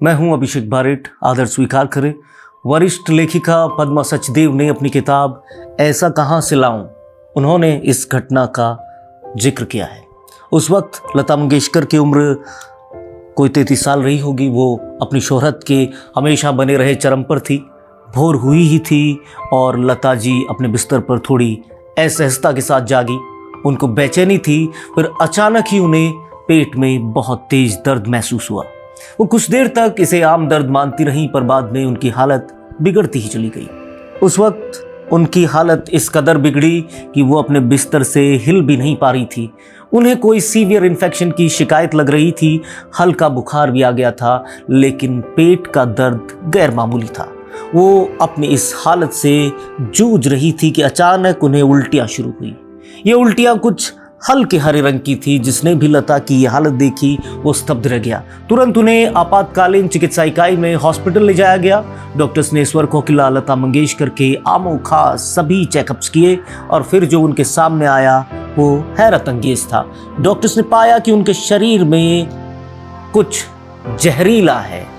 मैं हूं अभिषेक बारिट, आदर स्वीकार करें। वरिष्ठ लेखिका पद्मा सचदेव ने अपनी किताब ऐसा कहां से लाऊं, उन्होंने इस घटना का जिक्र किया है। उस वक्त लता मंगेशकर की उम्र कोई 33 साल रही होगी। वो अपनी शोहरत के हमेशा बने रहे चरम पर थी। भोर हुई ही थी और लता जी अपने बिस्तर पर थोड़ी असहजता के साथ जागी। उनको बेचैनी थी, फिर अचानक ही उन्हें पेट में बहुत तेज दर्द महसूस हुआ। वो कुछ देर तक इसे आम दर्द मानती रहीं, पर बाद में उनकी हालत बिगड़ती ही चली गई। उस वक्त उनकी हालत इस कदर बिगड़ी कि वो अपने बिस्तर से हिल भी नहीं पा रही थी। उन्हें कोई सीवियर इन्फेक्शन की शिकायत लग रही थी, हल्का बुखार भी आ गया था, लेकिन पेट का दर्द गैर मामूली था। वो अपनी इस हालत से जूझ रही थी कि अचानक उन्हें उल्टियाँ शुरू हुई। ये उल्टियाँ कुछ हल्के हरे रंग की थी। जिसने भी लता की ये हालत देखी वो स्तब्ध रह गया। तुरंत उन्हें आपातकालीन चिकित्सा इकाई में हॉस्पिटल ले जाया गया। डॉक्टर्स ने स्वर कोकिला लता मंगेशकर के आमो खास सभी चेकअप्स किए और फिर जो उनके सामने आया वो हैरत अंगेज था। डॉक्टर्स ने पाया कि उनके शरीर में कुछ जहरीला है।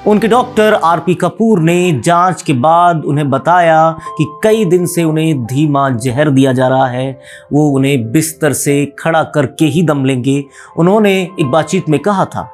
उनके डॉक्टर आरपी कपूर ने जांच के बाद उन्हें बताया कि कई दिन से उन्हें धीमा जहर दिया जा रहा है। वो उन्हें बिस्तर से खड़ा करके ही दम लेंगे। उन्होंने एक बातचीत में कहा था,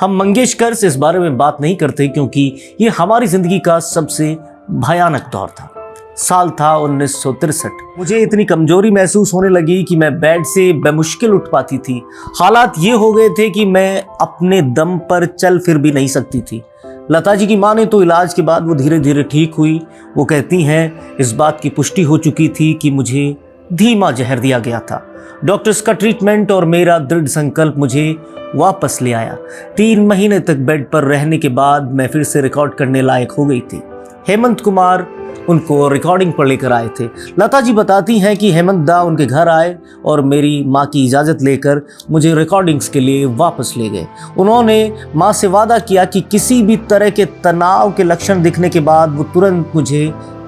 हम मंगेशकर से इस बारे में बात नहीं करते क्योंकि ये हमारी ज़िंदगी का सबसे भयानक दौर था। साल था 1963। मुझे इतनी कमजोरी महसूस होने लगी कि मैं बेड से बेमुश्किल उठ पाती थी। हालात ये हो गए थे कि मैं अपने दम पर चल फिर भी नहीं सकती थी। लता जी की माँ ने तो इलाज के बाद वो धीरे धीरे ठीक हुई। वो कहती हैं इस बात की पुष्टि हो चुकी थी कि मुझे धीमा जहर दिया गया था। डॉक्टर्स का ट्रीटमेंट और मेरा दृढ़ संकल्प मुझे वापस ले आया। 3 महीने तक बेड पर रहने के बाद मैं फिर से रिकॉर्ड करने लायक हो गई थी। हेमंत कुमार उनको रिकॉर्डिंग पर लेकर आए थे। लता जी बताती हैं कि हेमंत दा उनके घर आए और मेरी माँ की इजाज़त लेकर मुझे रिकॉर्डिंग्स के लिए वापस ले गए। उन्होंने माँ से वादा किया कि किसी भी तरह के तनाव के लक्षण दिखने के बाद वो तुरंत मुझे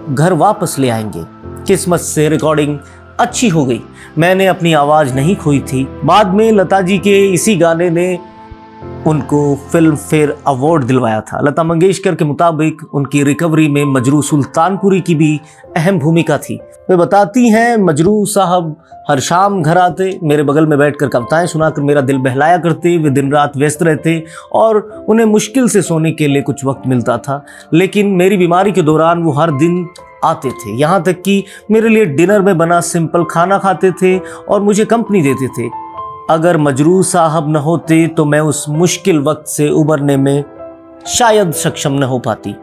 घर वापस ले आएंगे। किस्मत से रिकॉर्डिंग अच्छी हो गई। मैंने अपनी आवाज़ नहीं खोई थी। बाद में लता जी के इसी गाने ने उनको फिल्म फेयर अवार्ड दिलवाया था। लता मंगेशकर के मुताबिक उनकी रिकवरी में मजरू सुल्तानपुरी की भी अहम भूमिका थी। वे बताती हैं, मजरू साहब हर शाम घर आते, मेरे बगल में बैठकर कविताएं सुनाकर मेरा दिल बहलाया करते। वे दिन रात व्यस्त रहते और उन्हें मुश्किल से सोने के लिए कुछ वक्त मिलता था, लेकिन मेरी बीमारी के दौरान वो हर दिन आते थे। यहाँ तक कि मेरे लिए डिनर में बना सिंपल खाना खाते थे और मुझे कंपनी देते थे। अगर मजरू साहब न होते तो मैं उस मुश्किल वक्त से उबरने में शायद सक्षम न हो पाती।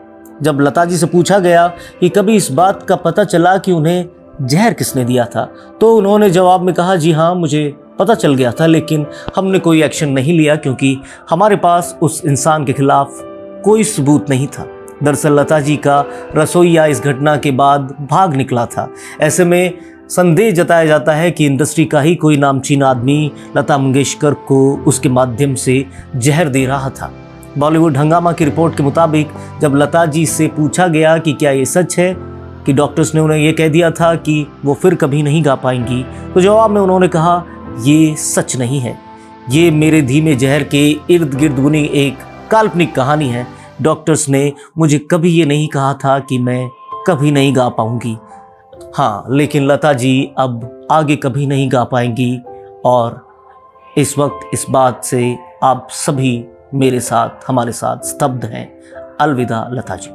जब लता जी से पूछा गया कि कभी इस बात का पता चला कि उन्हें जहर किसने दिया था, तो उन्होंने जवाब में कहा, जी हाँ, मुझे पता चल गया था, लेकिन हमने कोई एक्शन नहीं लिया क्योंकि हमारे पास उस इंसान के खिलाफ कोई सबूत नहीं था। दरअसल लता जी का रसोइया इस घटना के बाद भाग निकला था। ऐसे में संदेह जताया जाता है कि इंडस्ट्री का ही कोई नामचीन आदमी लता मंगेशकर को उसके माध्यम से जहर दे रहा था। बॉलीवुड हंगामा की रिपोर्ट के मुताबिक जब लता जी से पूछा गया कि क्या ये सच है कि डॉक्टर्स ने उन्हें ये कह दिया था कि वो फिर कभी नहीं गा पाएंगी, तो जवाब में उन्होंने कहा, ये सच नहीं है। ये मेरे धीमे जहर के इर्द गिर्द बुनी एक काल्पनिक कहानी है। डॉक्टर्स ने मुझे कभी ये नहीं कहा था कि मैं कभी नहीं गा पाऊंगी। हाँ, लेकिन लता जी अब आगे कभी नहीं गा पाएंगी और इस वक्त इस बात से आप सभी मेरे साथ, हमारे साथ स्तब्ध हैं। अलविदा लता जी।